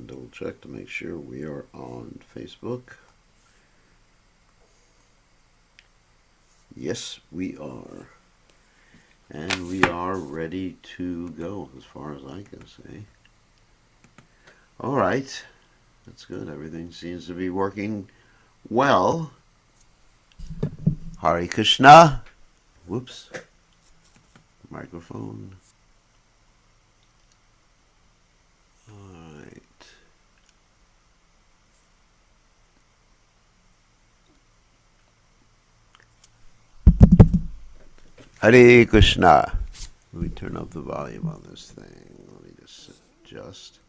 double check to make sure we are on Facebook. Yes, we are. And we are ready to go, as far as I can say. All right. That's good. Everything seems to be working well. Hare Krishna. Whoops. Microphone. All right. Hare Krishna. Let me turn up the volume on this thing. Let me just adjust.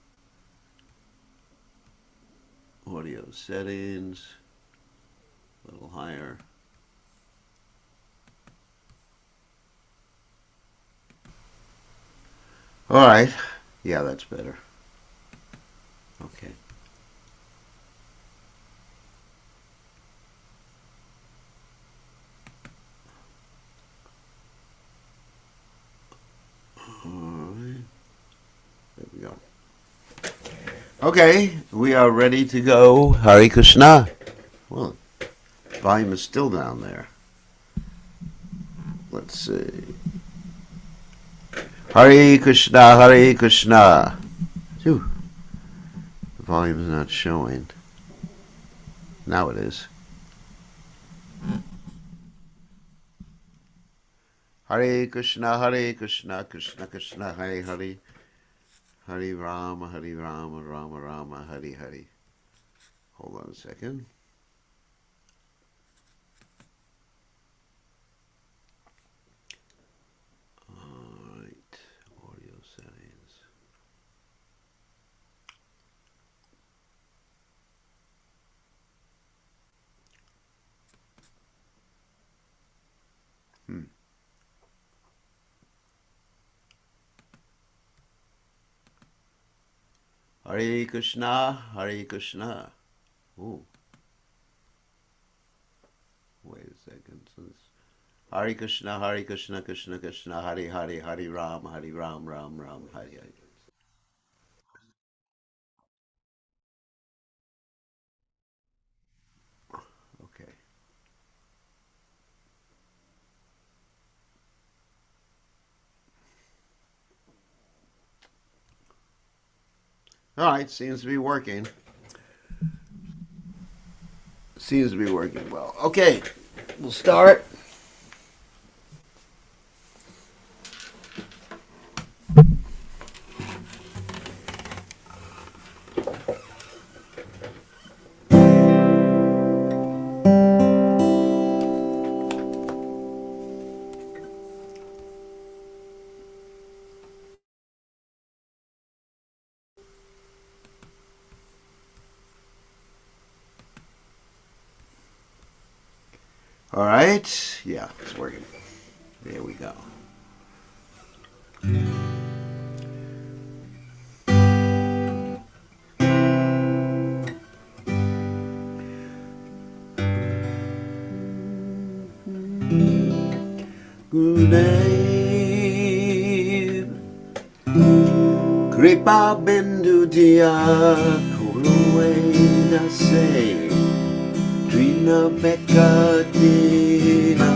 Audio settings. A little higher. All right. Yeah, that's better. Okay. All right. There we go. Okay, we are ready to go. Hare Krishna. Well, volume is still down there. Let's see. Hare Krishna, Hare Krishna. Phew. The volume is not showing. Now it is. Hare Krishna, Hare Krishna, Krishna Krishna, Hare Hare. Hare Rama, Hare Rama, Rama Rama, Hare Hare. Hold on a second. All right, audio settings. Hare Krishna, Hare Krishna. Ooh. Wait a second. So this, Hare Krishna, Hare Krishna, Krishna Krishna, Hare Hare, Hare Ram, Hare Ram, Ram Ram, Hare Hare. Okay. All right, seems to be working. Seems to be working well. Okay, we'll start. All right, yeah, it's working. There we go. Gurudev Kripa Bindu Dia Kurueda Se Trina Bekatina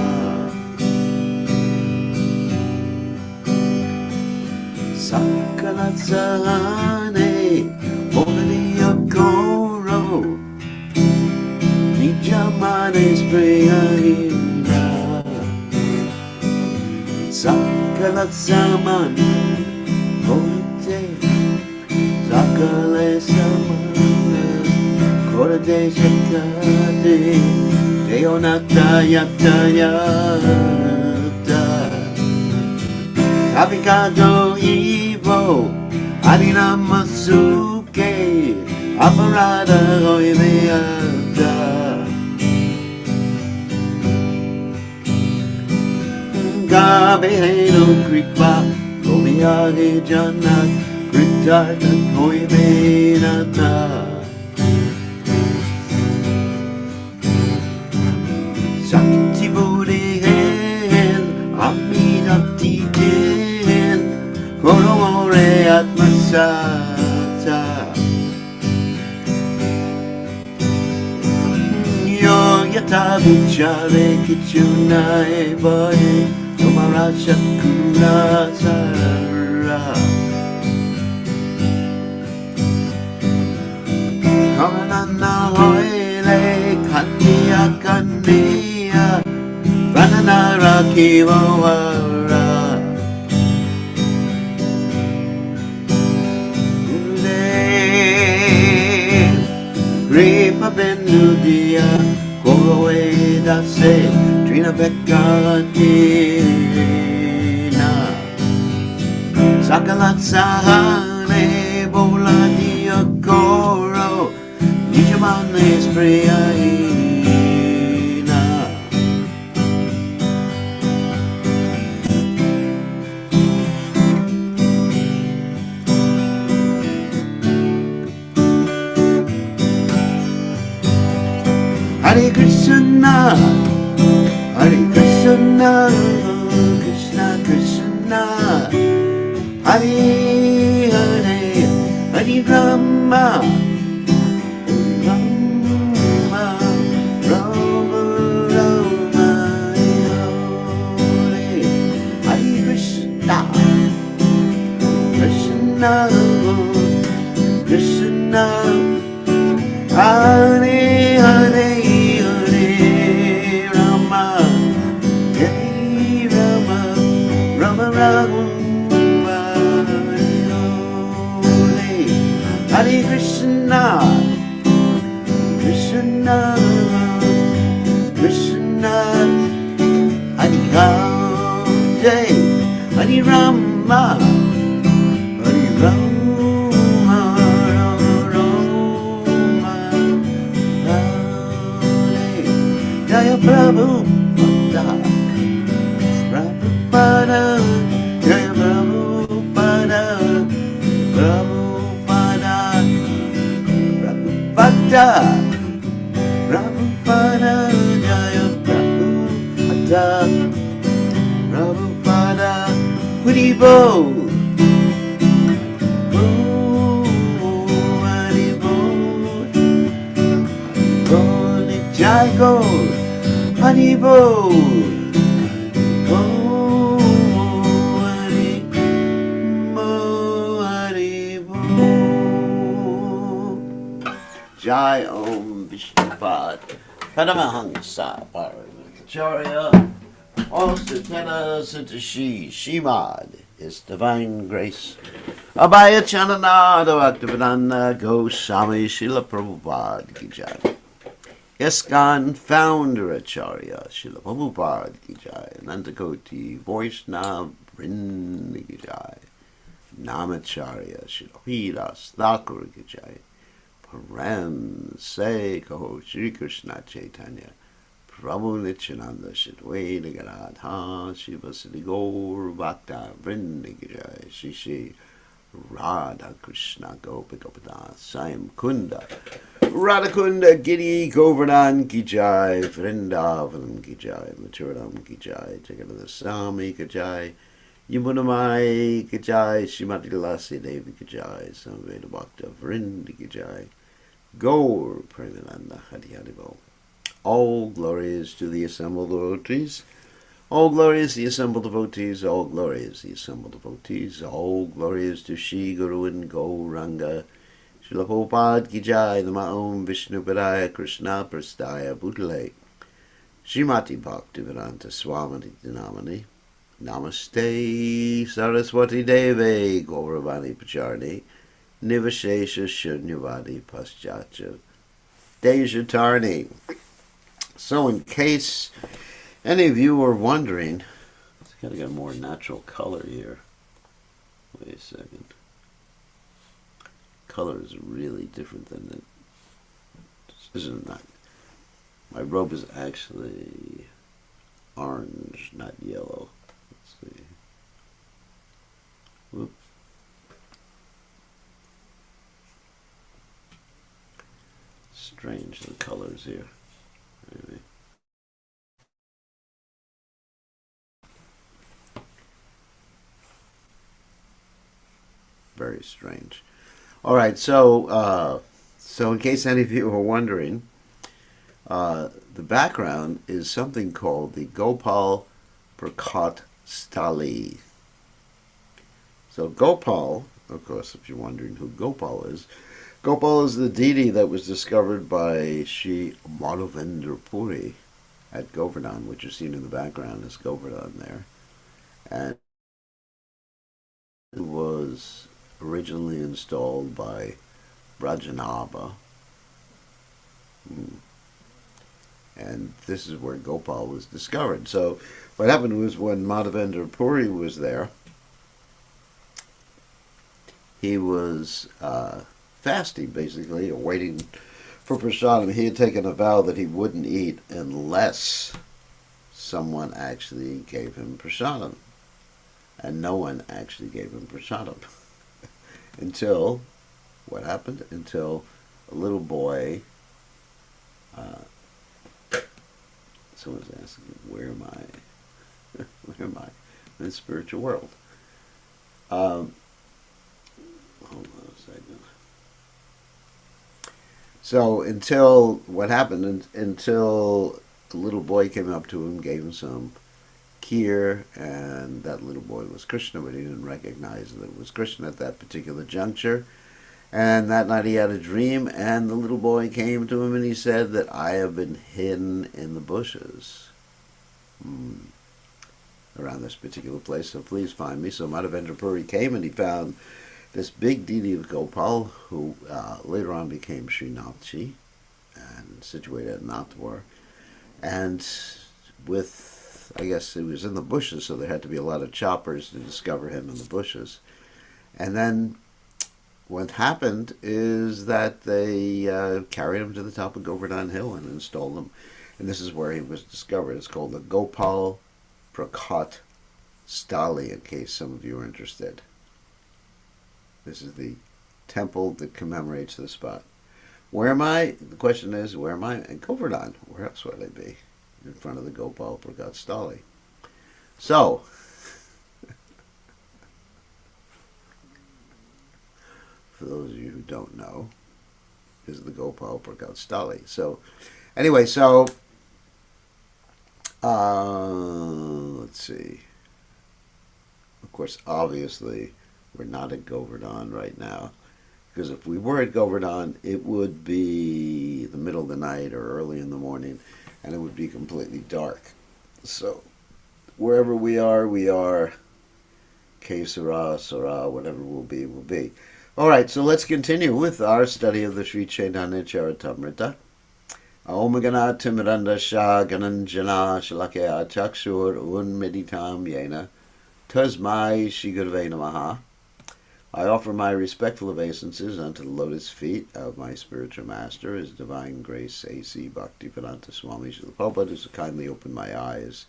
Sakalatsane Ogani Akoro Nijamane Sprayahina Sakalatsaman Korte Sakale Samana Korte Shakate Deonata Yata Yata Abikado Ivo Adina Masuke Aparada Oimeata Gabe Heno Kripa Komiyage Janat Kritata Oimenata Shakti Budi Hen Aminati Hen Koromore Atmasata Sata Vichare Kichunai Bode Tomara Shakura Sara Kamanana Hoile Kandia Kandia Rananara Kivawara Ripa Benudia, Koroe da Se, Trina Becca Tina, Sakalat Sahane, Bola Dia Koro, Nijamane Spriaina. Hare Krishna, Hare Krishna, Krishna Krishna, Hare Hare, Hare Rama, Rama, Rama Rama, Hare Hare Krishna, Krishna, Krishna, Hare Hare. Hare Krishna, Krishna, Krishna, Hare Hare, Hare Rama, Hare Rama, Rama, Hare Jaya Prabhupada, Prabhupada, Jaya Prabhupada, Prabhupada, Prabhupada, Prabhupada, Jaya Prabhupada, Prabhupada, Haribo, Haribo, Haribo, Jai Gaur, Haribo. Jai Om Vishnupad Paramahansa Paramacharya Also Tena Santashi Shimad His Divine Grace Abhaya Chananada Bhaktivedanta Goswami Srila Prabhupada Ki Jai ISKCON Founder Acharya Srila Prabhupada Ki Jai Anantakoti Vaishnava Vrinda Ki Jai Namacharya Srila Hiras Thakur Ki Jai Ram Say Kaho Shri Krishna Chaitanya Prabhu Nityananda Shadwaita Gadadha Shiva Siddhi Gaur Bhakta Vrinda Ki Jai Shri Shri Radha Krishna Gopi Gopada Saim Kunda Radha Kunda Giri Govardhan Ki Jai Vrindavanam Ki Jai Maturam Ki Jai Jagannath Swami Ki Jai Yamunamai Ki Jai Srimati Lasi Devi Ki Jai Samveda Bhakta Vrinda Ki Jai Gaur Premananda Hari Hari Bo. All glory is to the assembled devotees. All glory is the assembled devotees. All glory is the assembled devotees. All glory is to Shri Guru and Gauranga. Srila Prabhupada Ki Jai. Nama Om Vishnu Padaya Krishna Prastaya Bhutale. Srimati Bhaktivedanta Swami Dinamani. Namaste Saraswati Deve Gauravani Pacharni. Nivashesha Shunyavadi Paschatya Dejatarni. So in case any of you are wondering, it's got to get a more natural color here. Wait a second. Color is really different than it. This is not. My robe is actually orange, not yellow. Let's see. Whoop. Strange the colors here. Anyway. Very strange. All right, so in case any of you are wondering, the background is something called the Gopal Prakat Stali. So Gopal, of course, if you're wondering who Gopal is the deity that was discovered by Sri Madhavendra Puri at Govardhan, which is seen in the background is Govardhan there. And it was originally installed by Brajanaba. And this is where Gopal was discovered. So what happened was when Madhavendra Puri was there, he was fasting, basically, or waiting for prasadam. He had taken a vow that he wouldn't eat unless someone actually gave him prasadam. And no one actually gave him prasadam. Until, what happened? Until a little boy, someone's asking, where am I? Where am I? In the spiritual world. Hold on a second. So until what happened? Until a little boy came up to him, gave him some kheer, and that little boy was Krishna, but he didn't recognize that it was Krishna at that particular juncture. And that night he had a dream, and the little boy came to him and he said that I have been hidden in the bushes around this particular place, so please find me. So Madhavendra Puri came and he found this big deity of Gopal, who later on became Srinathji and situated at Natwar. And with, I guess it was in the bushes, so there had to be a lot of choppers to discover him in the bushes. And then what happened is that they carried him to the top of Govardhan Hill and installed him. And this is where he was discovered. It's called the Gopal Prakat Stali, in case some of you are interested. This is the temple that commemorates the spot. Where am I? The question is, where am I? In Govardhan. Where else would I be? In front of the Gopal Prakat Stali. So, for those of you who don't know, is the Gopal Prakat Stali. So, anyway, so, let's see. Of course, obviously, we're not at Govardhan right now. Because if we were at Govardhan, it would be the middle of the night or early in the morning, and it would be completely dark. So, wherever we are Kesara, Sara, whatever we'll be, we'll be. All right, so let's continue with our study of the Sri Chaitanya Charitamrita. Om Gana Timiranda Shah Gananjana Shalakya Chakshur Unmeditam Yena Tasmai Shri Gurave Namaha. I offer my respectful obeisances unto the lotus feet of my spiritual master, His Divine Grace A.C. Bhaktivedanta Swami Srila Prabhupada, who kindly opened my eyes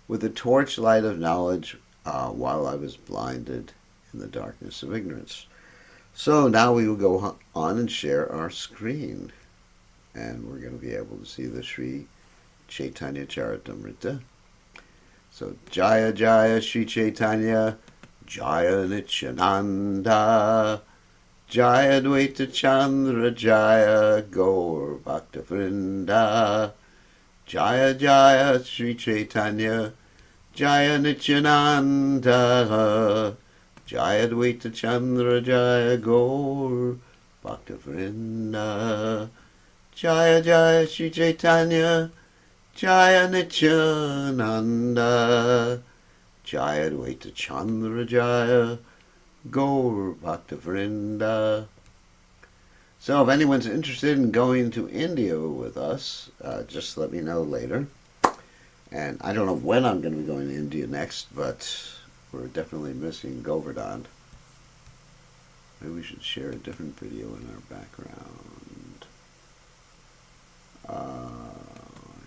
with the torchlight of knowledge while I was blinded in the darkness of ignorance. So now we will go on and share our screen, and we're going to be able to see the Sri Chaitanya Charitamrita. So Jaya Jaya Sri Chaitanya, Jaya Nityananda, Jaya Dvaita Chandra, Jaya Gaur Bhakta Vrinda, Jaya Jaya Sri Chaitanya, Jaya Nityananda, Jaya Dvaita Chandra, Jaya Gaur Bhakta Vrinda, Jaya Jaya Sri Chaitanya, Jaya Nityananda, Jaya Dvaita Chandra, Jaya Gaur Bhakta Vrinda. So if anyone's interested in going to India with us, just let me know later. And I don't know when I'm going to be going to India next, but we're definitely missing Govardhan. Maybe we should share a different video in our background.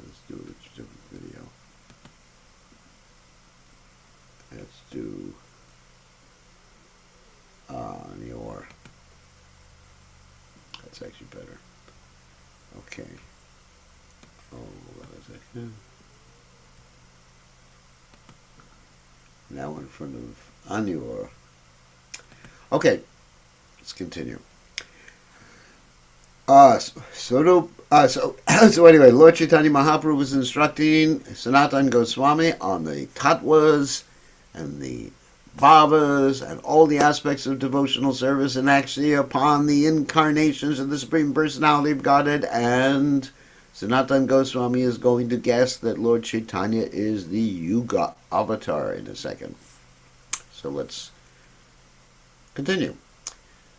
Let's do a different video. Let's do Nior. That's actually better. Okay. Oh, what is it? Now in front of Anur. Okay, let's continue. Swarup So anyway, Lord Chaitanya Mahaprabhu was instructing Sanatana Goswami on the tattvas and the bhavas and all the aspects of devotional service, and actually upon the incarnations of the Supreme Personality of Godhead. And Sanatana Goswami is going to guess that Lord Chaitanya is the Yuga Avatar in a second. So let's continue.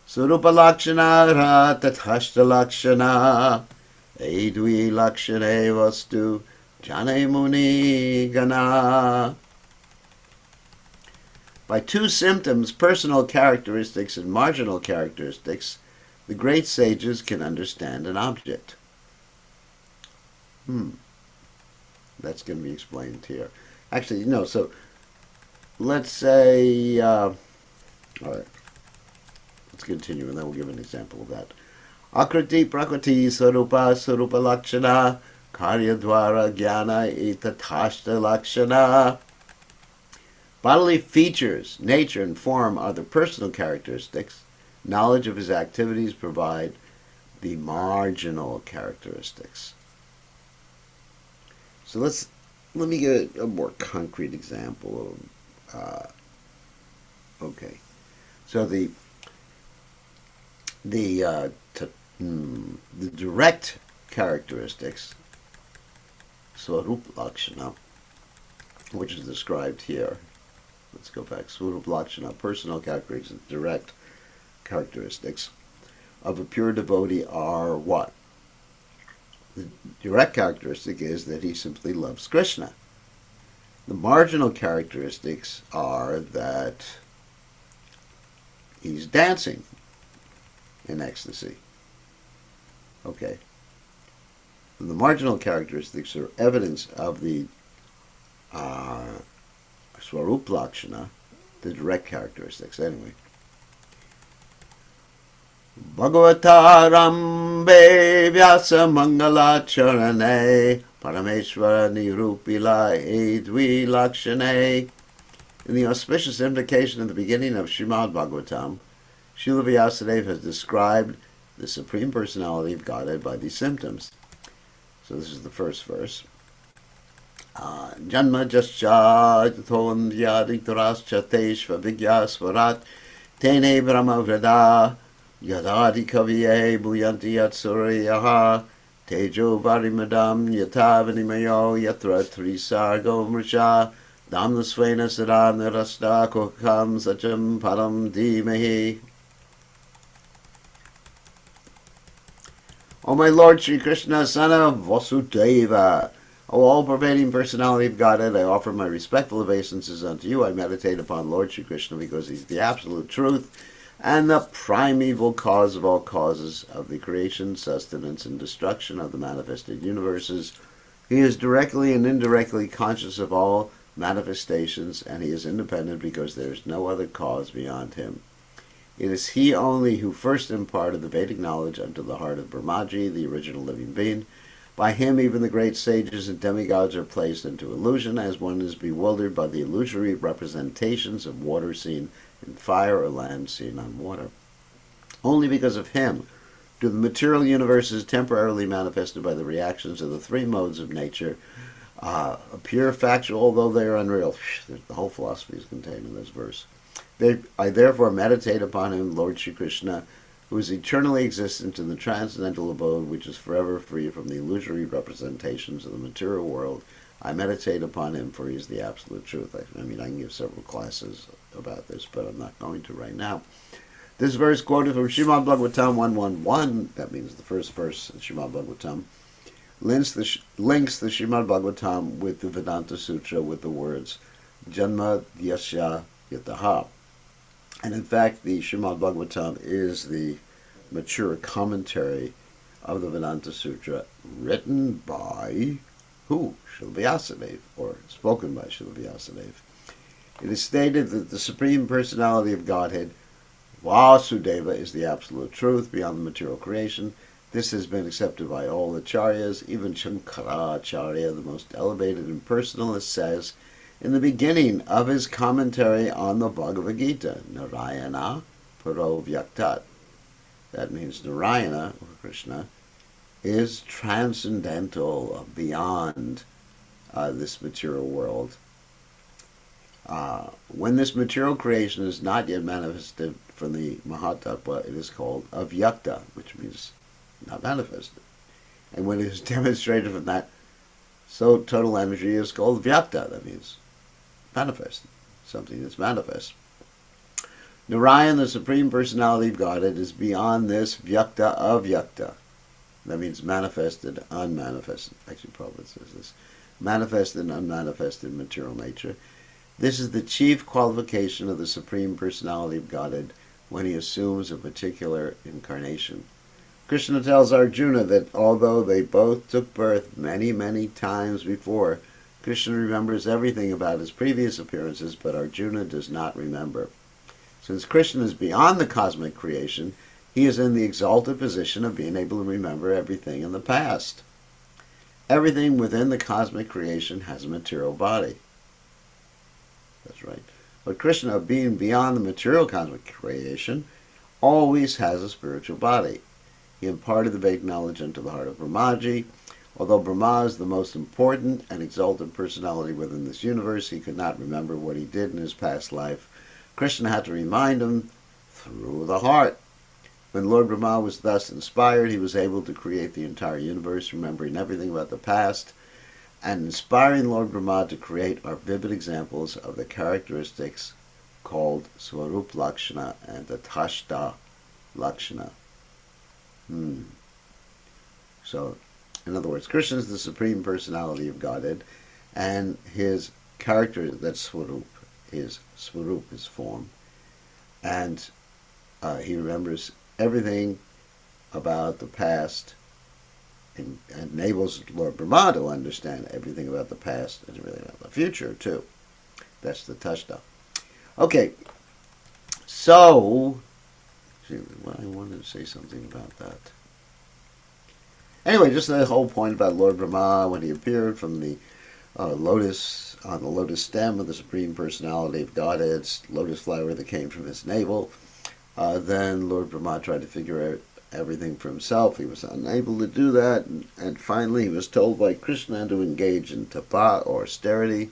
Surupa Lakshana Tathashta Lakshana Aidvi Lakshane Vastu Jane Muni Gana. By two symptoms, personal characteristics and marginal characteristics, the great sages can understand an object. That's going to be explained here. Actually, no, so let's say, all right, let's continue and then we'll give an example of that. Akriti Prakriti Sarupa Sarupa Lakshana Karya Dwara Jnana Itathashta Lakshana. Bodily features, nature, and form are the personal characteristics. Knowledge of his activities provide the marginal characteristics. So let me get a more concrete example of. Okay, so the direct characteristics, Swarup Lakshana, which is described here. Let's go back. Swarup Lakshana, personal characteristics, direct characteristics of a pure devotee are what? The direct characteristic is that he simply loves Krishna. The marginal characteristics are that he's dancing in ecstasy. Okay. And the marginal characteristics are evidence of the Swarup Lakshana, the direct characteristics. Anyway. Bhagavatarambe Vyasa Mangala Charane Parameshwara Nirupila Edvi Lakshane. In the auspicious invocation at the beginning of Srimad Bhagavatam, Srila Vyasadeva has described the Supreme Personality of Godhead by these symptoms. So this is the first verse. Janma Jascha Thon Yadiktarascha Teshva Vigyasvarat Tene Brahma Vrada Yadadi Kaviye Buyanti Yatsurayaha Tejo Varimadam Yatavanimayo Yatra Trisargo Mrisha Damnasvena Sadana Rasta Kokam Sacham Param Dimahi. O my Lord Sri Krishna, son of Vasudeva, O all-pervading personality of Godhead, I offer my respectful obeisances unto you. I meditate upon Lord Sri Krishna because he's the absolute truth and the primeval cause of all causes of the creation, sustenance, and destruction of the manifested universes. He is directly and indirectly conscious of all manifestations, and he is independent because there is no other cause beyond him. It is he only who first imparted the Vedic knowledge unto the heart of Brahmaji, the original living being. By him even the great sages and demigods are placed into illusion, as one is bewildered by the illusory representations of water seen in fire or land seen on water. Only because of him do the material universes temporarily manifested by the reactions of the three modes of nature appear factual, although they are unreal. The whole philosophy is contained in this verse. I therefore meditate upon him, Lord Shri Krishna, who is eternally existent in the transcendental abode, which is forever free from the illusory representations of the material world. I meditate upon him, for he is the absolute truth. I mean, I can give several classes about this, but I'm not going to right now. This verse quoted from Srimad Bhagavatam 1.1.1, that means the first verse in Srimad Bhagavatam, links the Srimad Bhagavatam with the Vedanta Sutra with the words Janma Yasya Yataha. And in fact, the Srimad Bhagavatam is the mature commentary of the Vedanta Sutra, written by who? Srila Vyasadeva, or spoken by Srila Vyasadeva. It is stated that the Supreme Personality of Godhead, Vasudeva, is the absolute truth beyond the material creation. This has been accepted by all acharyas. Even Shankaracharya, the most elevated impersonalist, says in the beginning of his commentary on the Bhagavad Gita, Narayana Paro Vyaktat. That means Narayana, or Krishna, is transcendental, beyond this material world. When this material creation is not yet manifested from the Mahatattva, it is called avyakta, which means not manifested. And when it is demonstrated from that, so total energy is called vyakta, that means manifested, something that's manifest. Narayan, the Supreme Personality of Godhead, is beyond this vyakta avyakta. That means manifested, unmanifested. Actually, Prabhupada says this. Manifested and unmanifested material nature. This is the chief qualification of the Supreme Personality of Godhead when he assumes a particular incarnation. Krishna tells Arjuna that although they both took birth many, many times before, Krishna remembers everything about his previous appearances, but Arjuna does not remember. Since Krishna is beyond the cosmic creation, he is in the exalted position of being able to remember everything in the past. Everything within the cosmic creation has a material body. That's right. But Krishna, being beyond the material cosmic creation, always has a spiritual body. He imparted the Vedic knowledge into the heart of Brahmaji. Although Brahma is the most important and exalted personality within this universe, he could not remember what he did in his past life. Krishna had to remind him through the heart. When Lord Brahma was thus inspired, he was able to create the entire universe, remembering everything about the past, and inspiring Lord Brahma to create are vivid examples of the characteristics called Swarup Lakshana and the Tashta Lakshana. So, in other words, Krishna is the Supreme Personality of Godhead, and his character, that's Swarup, his form, and he remembers everything about the past and enables Lord Brahma to understand everything about the past and everything about the future, too. That's the Tashta. Okay, so, I wanted to say something about that. Anyway, just the whole point about Lord Brahma, when he appeared from the lotus, on the lotus stem of the Supreme Personality of Godhead's lotus flower that came from his navel. Then Lord Brahma tried to figure out everything for himself. He was unable to do that, and finally he was told by Krishna to engage in tapa, or austerity,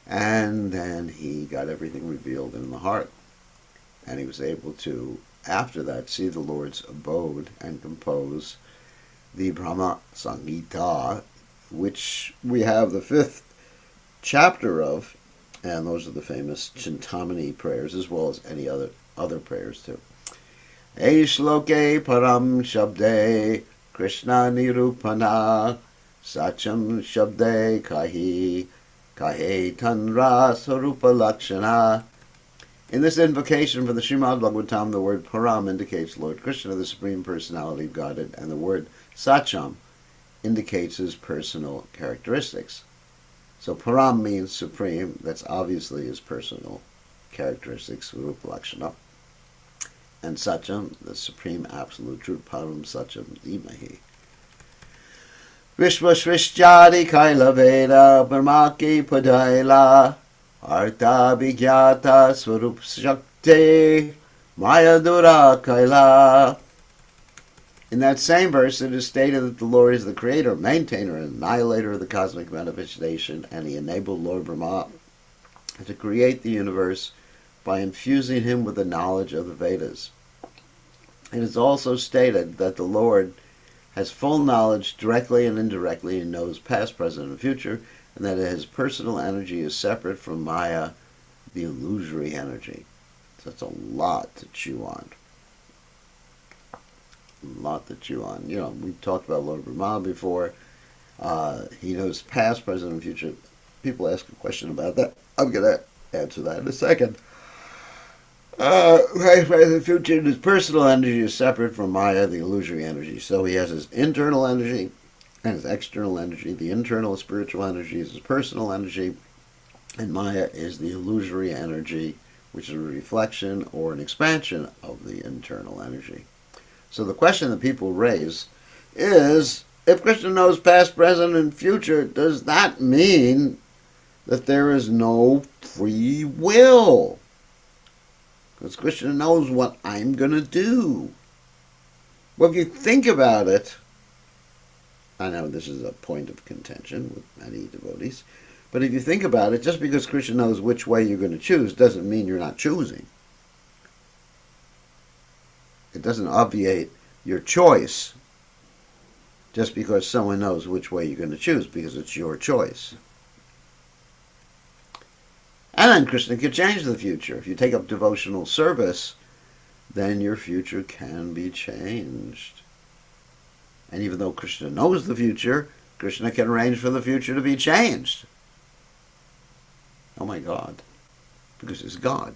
and then he got everything revealed in the heart. And he was able to, after that, see the Lord's abode and compose the Brahma Sangita, which we have the 5th chapter of, and those are the famous Chintamani prayers, as well as any other prayers too. Eishloke param shabde Krishna nirupana sacham shabde kahi tanra sarupa lakshana. In this invocation for the Srimad Bhagavatam, the word param indicates Lord Krishna, the Supreme Personality of Godhead, and the word sacham indicates his personal characteristics. So param means supreme. That's obviously his personal characteristics, Rupa Lakshana. And Satyam, the supreme absolute truth, Param Satyam Dhimahi. Vishva Shrishtyadi Kaila Veda Brahmaki Padaila Artha Vigyata Swarup Shakti Mayadura Kaila. In that same verse, it is stated that the Lord is the creator, maintainer, and annihilator of the cosmic manifestation, and he enabled Lord Brahma to create the universe by infusing him with the knowledge of the Vedas. It is also stated that the Lord has full knowledge directly and indirectly, and knows past, present, and future, and that his personal energy is separate from Maya, the illusory energy. So that's a lot to chew on. You know, we've talked about Lord Brahma before. He knows past, present, and future. People ask a question about that. I'm going to answer that in a second. Past, present, and future, his personal energy is separate from Maya, the illusory energy. So he has his internal energy and his external energy. The internal spiritual energy is his personal energy, and Maya is the illusory energy, which is a reflection or an expansion of the internal energy. So the question that people raise is, if Krishna knows past, present, and future, does that mean that there is no free will? Because Krishna knows what I'm going to do. Well, if you think about it, I know this is a point of contention with many devotees, but if you think about it, just because Krishna knows which way you're going to choose doesn't mean you're not choosing. It doesn't obviate your choice just because someone knows which way you're going to choose, because it's your choice. And then Krishna can change the future. If you take up devotional service, then your future can be changed. And even though Krishna knows the future, Krishna can arrange for the future to be changed. Oh my God. Because he's God.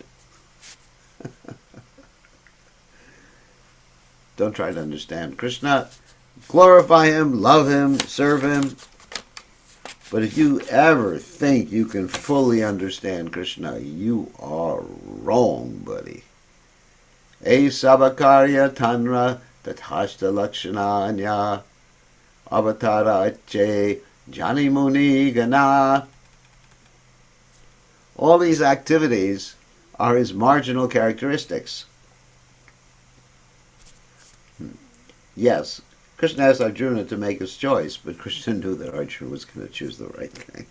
Don't try to understand Krishna. Glorify him, love him, serve him. But if you ever think you can fully understand Krishna, you are wrong, buddy. E sabakarya tanra tathashta lakshananya avatara acche janimuni gana. All these activities are his marginal characteristics. Yes, Krishna asked Arjuna to make his choice, but Krishna knew that Arjuna was going to choose the right thing.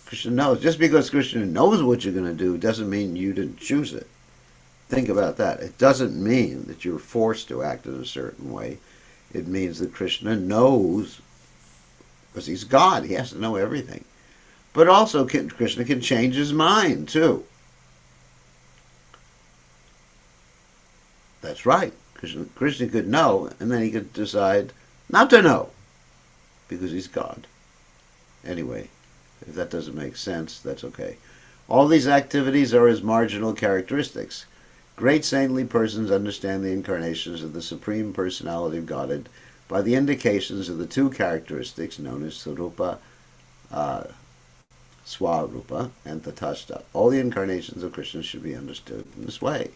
Krishna knows. Just because Krishna knows what you're going to do doesn't mean you didn't choose it. Think about that. It doesn't mean that you're forced to act in a certain way. It means that Krishna knows, because he's God. He has to know everything. But also, Krishna can change his mind, too. That's right. Krishna could know, and then he could decide not to know, because he's God. Anyway, if that doesn't make sense, that's okay. All these activities are his marginal characteristics. Great saintly persons understand the incarnations of the Supreme Personality of Godhead by the indications of the two characteristics known as Sarupa, Swarupa, and Tatashta. All the incarnations of Krishna should be understood in this way.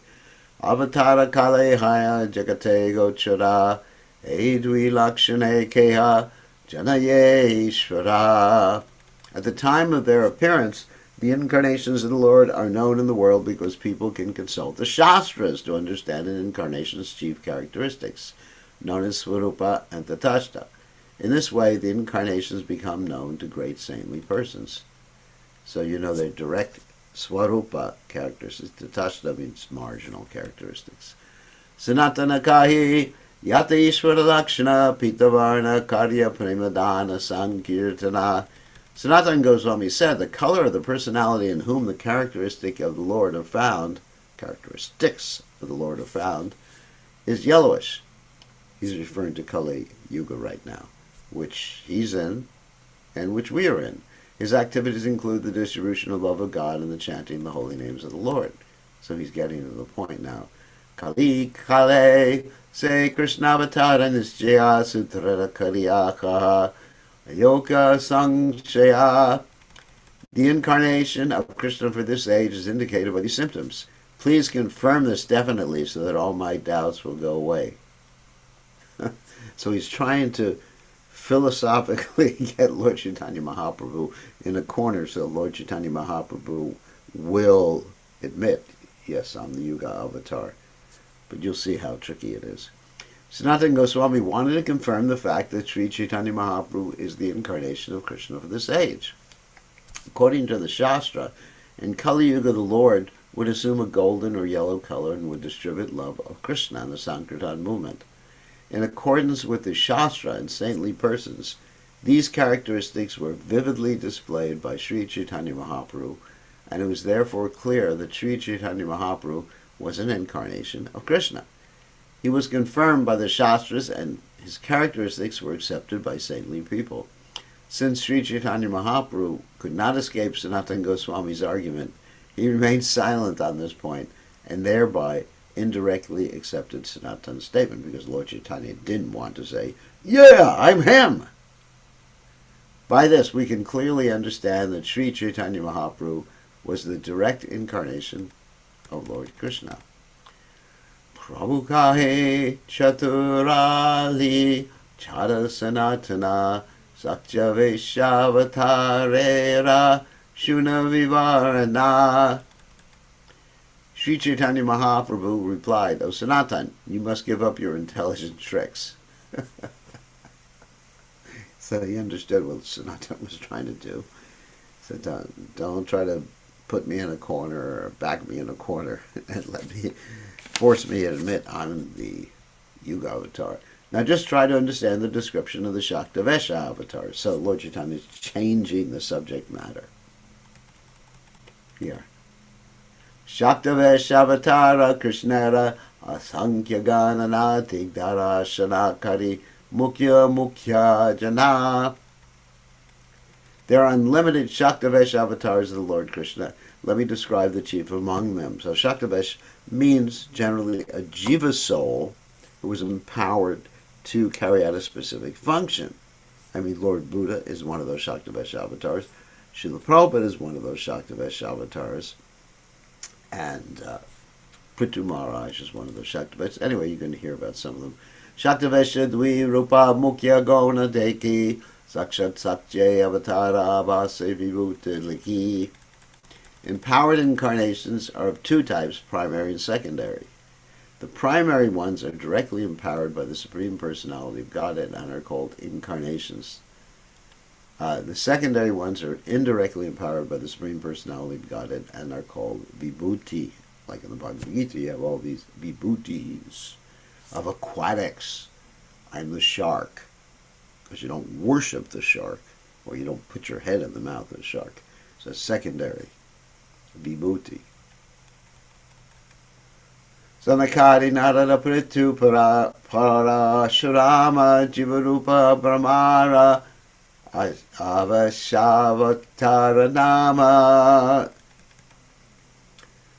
Avatara kalehaya jagate gochara edvi lakshane keha janaye ishvara. At the time of their appearance, the incarnations of the Lord are known in the world because people can consult the Shastras to understand an incarnation's chief characteristics, known as Swarupa and Tatashta. In this way, the incarnations become known to great saintly persons. So you know their direct Swarupa characteristics. Tatashta means marginal characteristics. Sanatana kahi yata ishvara lakshana pitavarna karya premadana sankirtana. Sanatana Goswami said, the color of the personality in whom the characteristics of the Lord are found, is yellowish. He's referring to Kali Yuga right now, which he's in and which we are in. His activities include the distribution of love of God and the chanting the holy names of the Lord. So he's getting to the point now. Kali Kale Se Krishna Avatar Nisjaya Sutrara Kariyakaha Yoga Sangshaya. The incarnation of Krishna for this age is indicated by these symptoms. Please confirm this definitely so that all my doubts will go away. So he's trying to philosophically get Lord Chaitanya Mahaprabhu in a corner so Lord Chaitanya Mahaprabhu will admit, yes, I'm the Yuga Avatar. But you'll see how tricky it is. Sanatana Goswami wanted to confirm the fact that Sri Chaitanya Mahaprabhu is the incarnation of Krishna for this age. According to the Shastra, in Kali Yuga the Lord would assume a golden or yellow color and would distribute love of Krishna in the Sankirtan movement. In accordance with the Shastra and saintly persons, these characteristics were vividly displayed by Sri Chaitanya Mahaprabhu, and it was therefore clear that Sri Chaitanya Mahaprabhu was an incarnation of Krishna. He was confirmed by the Shastras, and his characteristics were accepted by saintly people. Since Sri Chaitanya Mahaprabhu could not escape Sanatana Goswami's argument, he remained silent on this point, and thereby indirectly accepted Sanatana's statement, because Lord Chaitanya didn't want to say, yeah, I'm him. By this, we can clearly understand that Sri Chaitanya Mahaprabhu was the direct incarnation of Lord Krishna. Prabhu kahe chaturali chara sanatana Shaktavesha Avatar shuna vivarana. Sri Chaitanya Mahaprabhu replied, "O Sanatan, you must give up your intelligent tricks." So he understood what Sanatan was trying to do. So don't try to put me in a corner or back me in a corner and force me to admit I'm the Yuga Avatar. Now just try to understand the description of the Shaktavesha Avatar. So Lord Chaitanya is changing the subject matter here. Shaktavesha Avatara Krishnara Asankhya Ganana Tigdara Shanakari Mukhya Jana. There are unlimited Shaktavesha avatars of the Lord Krishna. Let me describe the chief among them. So Shaktavesha means generally a jiva soul who was empowered to carry out a specific function. I mean, Lord Buddha is one of those Shaktavesha avatars. Srila Prabhupada is one of those Shaktavesha avatars. And Prithu Maharaj is one of those Shaktaveshas. Anyway, you're going to hear about some of them. Shaktavesha Dvi Rupa Mukhya Gona Deki Sakshat Sakjay Avatara Abhase Vibhuta Liki. Empowered incarnations are of two types, primary and secondary. The primary ones are directly empowered by the Supreme Personality of Godhead and are called incarnations. The secondary ones are indirectly empowered by the Supreme Personality of Godhead and are called vibhuti. Like in the Bhagavad Gita, you have all these vibhutis of aquatics. I'm the shark, because you don't worship the shark, or you don't put your head in the mouth of the shark. So secondary, vibhuti. Sanakari Narada Prithu Parashurama Jivarupa Brahmara Avashavatara Nama.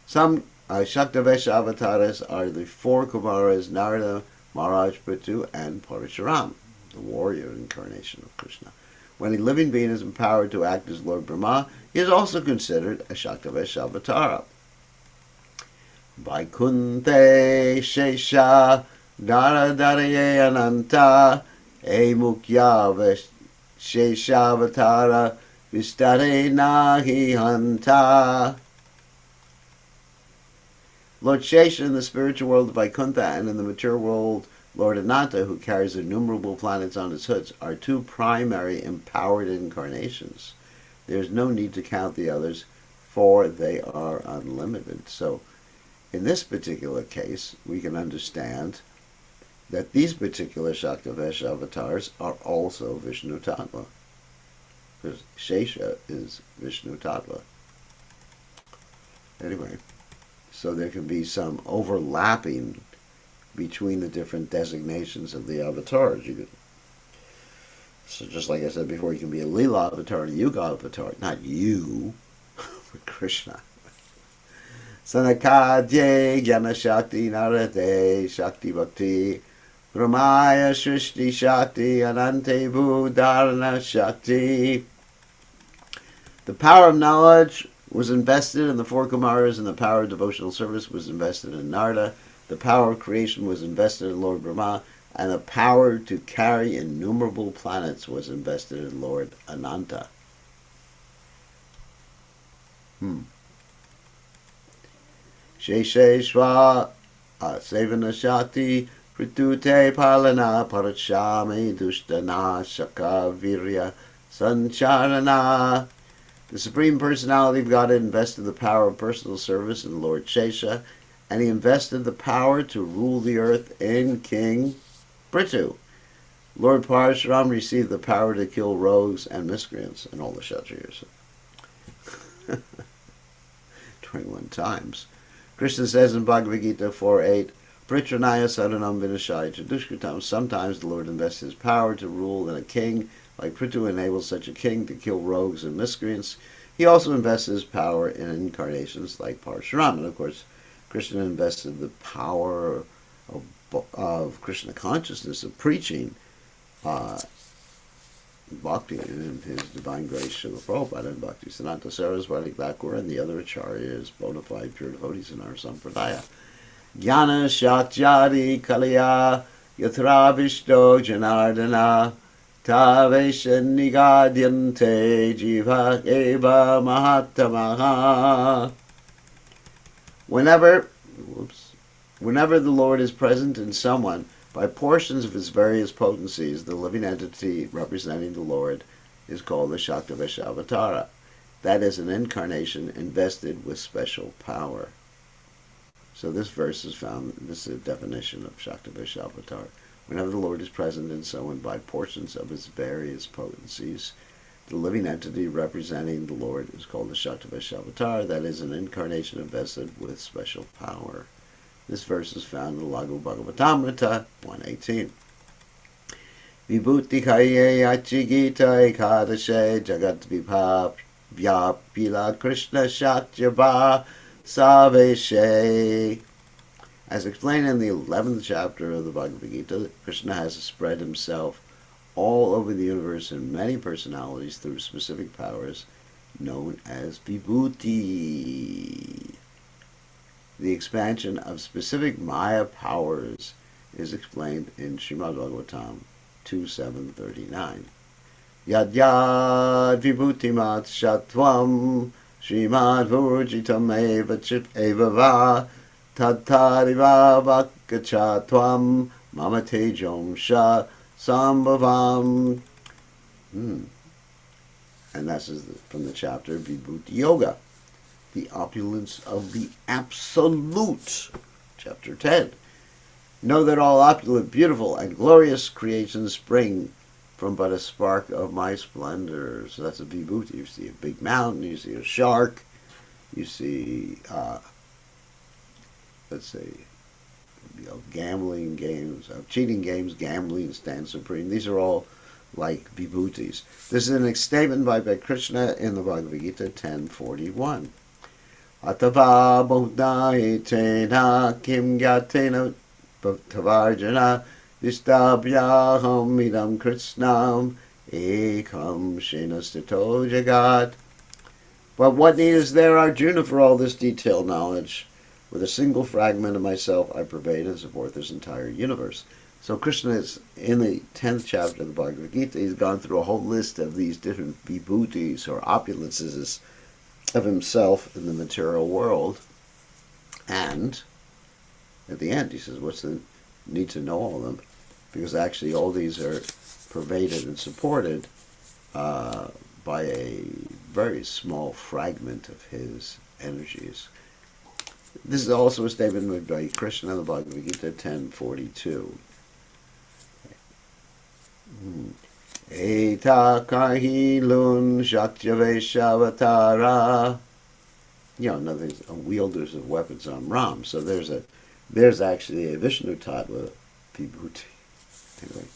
Some Shaktavesha avatars are the four Kumaras, Narada, Maharaj Prithu, and Parashuram, the warrior incarnation of Krishna. When a living being is empowered to act as Lord Brahma, he is also considered a Shaktavesha avatara. Vaikunte Shesha Dharadharaye Ananta Emukya Shesha Avatara Vistare Nahi Hanta. Lord Shesha in the spiritual world of Vaikuntha and in the mature world Lord Ananta, who carries innumerable planets on his hoods, are two primary empowered incarnations. There is no need to count the others, for they are unlimited. So in this particular case, we can understand that these particular Shaktavesha avatars are also Vishnu Tattva, because Shesha is Vishnu Tattva. Anyway, so there can be some overlapping between the different designations of the avatars. So just like I said before, you can be a Leela avatar and a Yuga avatar, not you, but Krishna. Sanakadye Jnana Shakti Narade Shakti Bhakti Brahmaya Srishti Shakti Anante Bhudarana Shakti. The power of knowledge was invested in the four Kumaras, and the power of devotional service was invested in Narada. The power of creation was invested in Lord Brahma, and the power to carry innumerable planets was invested in Lord Ananta. Shesheshva Sevana Shakti Pritute Palana Parachame Dushtana Shaka Virya Sancharana. The Supreme Personality of Godhead invested the power of personal service in Lord Shesha, and he invested the power to rule the earth in King Prithu. Lord Parashuram received the power to kill rogues and miscreants and all the Kshatriyas. 21 times. Krishna says in Bhagavad Gita 4:8, Pritranaya Saranam Vinashaya Chadushkritam. Sometimes the Lord invests his power to rule in a king, like Prithu enables such a king to kill rogues and miscreants. He also invests his power in incarnations like Parashuram. And of course, Krishna invested the power of Krishna consciousness, of preaching Bhakti in his divine grace, Srila Prabhupada and Bhakti Siddhanta Saraswati Thakur and the other acharyas, bona fide pure devotees in our Sampradaya. Jnana Shatyadi Kalaya Yatra Vishto Janardana Tavesha Nigadyante Jiva Eva Mahatamaha. Whenever, whenever the Lord is present in someone, by portions of his various potencies, the living entity representing the Lord is called the Shaktavesha Avatar. That is an incarnation invested with special power. So this verse is found, this is a definition of Shaktavesha Avatar. Whenever the Lord is present in someone by portions of his various potencies, the living entity representing the Lord is called the Shaktavesha Avatar. That is an incarnation invested with special power. This verse is found in Laghu Bhagavatamrita 118. Vibhuti Kaye Achigita Ekadashe Jagat Vyapila Krishna Shatyabha Saveshe. As explained in the 11th chapter of the Bhagavad Gita, Krishna has spread himself all over the universe in many personalities through specific powers known as Vibhuti. The expansion of specific Maya powers is explained in Srimad Bhagavatam 2.739. Yad yad vibhutimat shatvam Srimad Vurjitam eva chip eva va Tattariva vakachatvam mama tejom sha sambhavam. And that's from the chapter Vibhuti Yoga, the opulence of the Absolute, chapter 10. Know that all opulent, beautiful, and glorious creations spring from but a spark of my splendor. So that's a Vibhuti. You see a big mountain, you see a shark, you see let's say, gambling games, cheating games, gambling stands supreme. These are all like vibhutis. This is an statement by Krishna in the Bhagavad Gita 10:41. Atava bodhaitena kim gyatena tavarjana vistabhyaham idam krishnam ekam shenastito jagat. But what need is there, Arjuna, for all this detailed knowledge? With a single fragment of myself, I pervade and support this entire universe. So Krishna is, in the 10th chapter of the Bhagavad Gita, he's gone through a whole list of these different vibhutis, or opulences, of himself in the material world. And at the end, he says, what's the need to know all of them? Because actually all these are pervaded and supported by a very small fragment of his energies. This is also a statement made by Krishna in the Bhagavad Gita 10:42. Eta kahilun Shaktavesha Avatara. Another wielders of weapons on Ram. So there's actually a Vishnu Tattva Vibhuti. Anyway.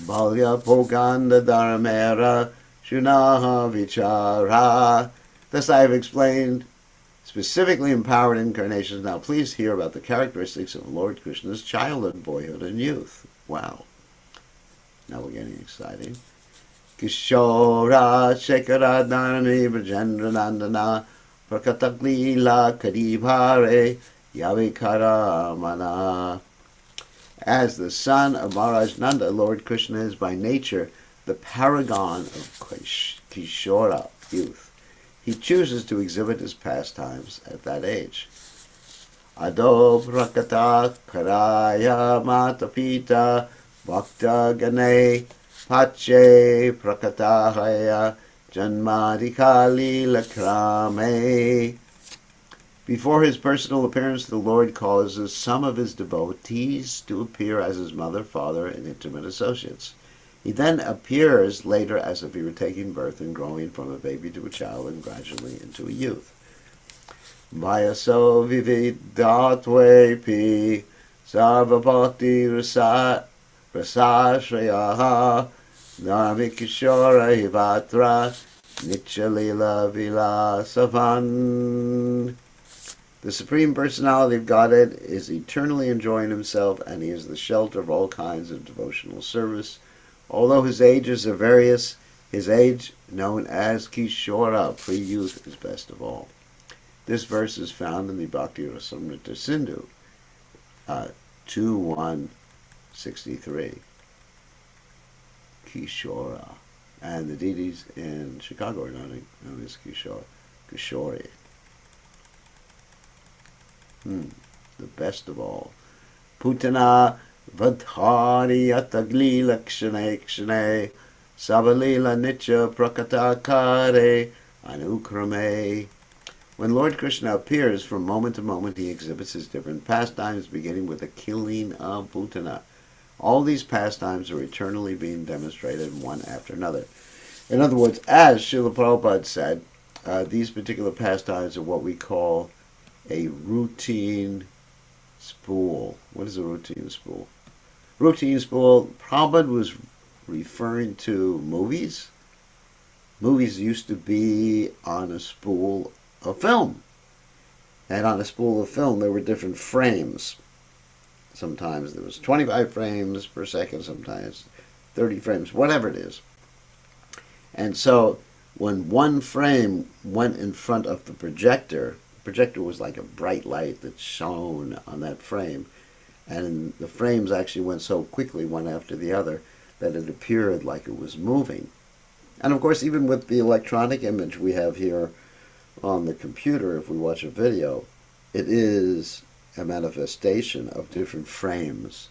Balya Poganda Dharamera Shunaha Vichara. Thus I have explained specifically empowered incarnations. Now please hear about the characteristics of Lord Krishna's childhood, boyhood, and youth. Wow. Now we're getting exciting. Kishora Shekara Dharani Brajendra Nandana Prakataglila Kadibhare Yavikara Mana. As the son of Maharaj Nanda, Lord Krishna is by nature the paragon of Kishora, youth. He chooses to exhibit his pastimes at that age. Ado prakata karaya matapita bhakta gane pache prakatahaya janmadikali lakrame. Before his personal appearance, the Lord causes some of his devotees to appear as his mother, father, and intimate associates. He then appears later as if he were taking birth and growing from a baby to a child and gradually into a youth. Vayaso vividatvepi sarvabhakti rasashrayaha dharmikishora hivatra nichalila vilasavan. The Supreme Personality of Godhead is eternally enjoying himself, and he is the shelter of all kinds of devotional service. Although his ages are various, his age, known as Kishora, pre-youth, is best of all. This verse is found in the Bhakti Rasamrita Sindhu, 2.163. Kishora. And the deities in Chicago are known as Kishori. The best of all. Putana vadhari atagli lakshane kshane savalila nitya prakata kare anukrame. When Lord Krishna appears, from moment to moment he exhibits his different pastimes, beginning with the killing of Putana. All these pastimes are eternally being demonstrated one after another. In other words, as Srila Prabhupada said, these particular pastimes are what we call a routine spool. What is a routine spool? Routine spool, Prabhupada was referring to movies. Movies used to be on a spool of film. And on a spool of film, there were different frames. Sometimes there was 25 frames per second, sometimes 30 frames, whatever it is. And so when one frame went in front of the projector was like a bright light that shone on that frame. And the frames actually went so quickly one after the other that it appeared like it was moving. And of course, even with the electronic image we have here on the computer, if we watch a video, it is a manifestation of different frames.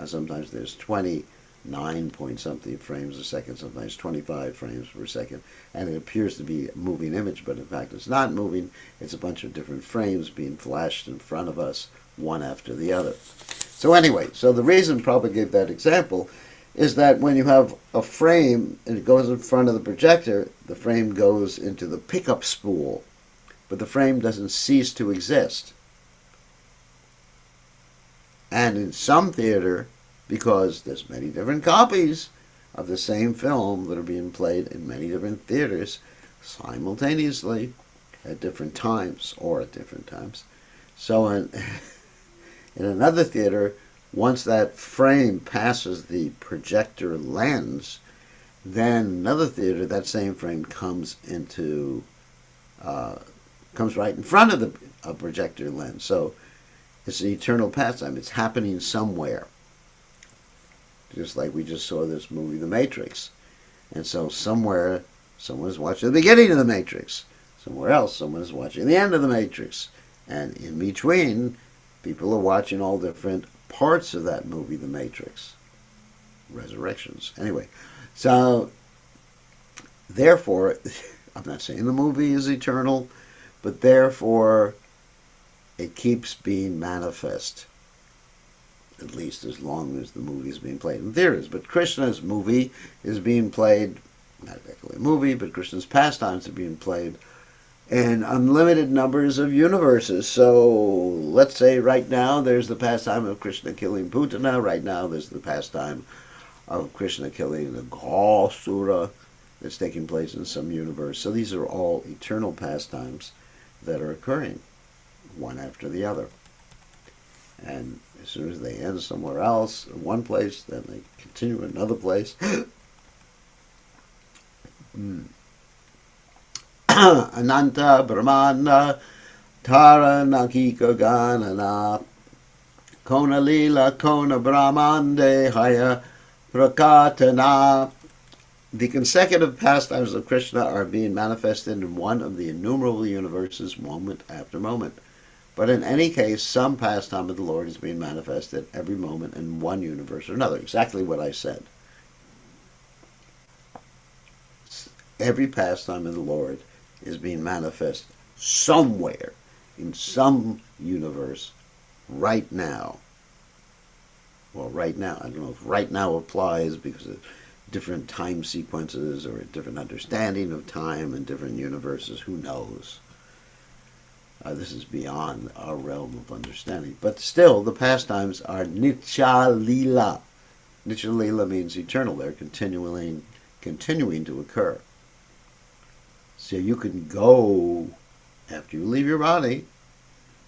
Sometimes there's 29 point something frames a second, sometimes 25 frames per second, and it appears to be a moving image, but in fact it's not moving. It's a bunch of different frames being flashed in front of us, one after the other. So anyway, so the reason Prabhupada gave that example is that when you have a frame and it goes in front of the projector, the frame goes into the pickup spool, but the frame doesn't cease to exist. And in some theater, because there's many different copies of the same film that are being played in many different theaters simultaneously at different times. So in another theater, once that frame passes the projector lens, then another theater, that same frame comes right in front of the projector lens. So it's an eternal pastime. It's happening somewhere. Just like we just saw this movie, The Matrix. And so somewhere, someone's watching the beginning of The Matrix. Somewhere else, someone is watching the end of The Matrix. And in between, people are watching all different parts of that movie, The Matrix. Resurrections. Anyway, so therefore, I'm not saying the movie is eternal, but therefore it keeps being manifest, at least as long as the movie is being played in theaters. But Krishna's movie is being played, not exactly a movie, but Krishna's pastimes are being played in unlimited numbers of universes. So let's say right now there's the pastime of Krishna killing Putana. Right now there's the pastime of Krishna killing the Ghasura that's taking place in some universe. So these are all eternal pastimes that are occurring one after the other. And as soon as they end somewhere else, in one place, then they continue in another place. Ananta Brahmana Tara Nakika Ganana Kona Lila Kona Brahmande Haya Prakatana. The consecutive pastimes of Krishna are being manifested in one of the innumerable universes moment after moment. But in any case, some pastime of the Lord is being manifested every moment in one universe or another. Exactly what I said. Every pastime of the Lord is being manifest somewhere in some universe right now. Well, right now, I don't know if right now applies because of different time sequences or a different understanding of time in different universes. Who knows? This is beyond our realm of understanding. But still, the pastimes are Nitya Lila. Nitya Lila means eternal. They're continuing to occur. So you can go, after you leave your body,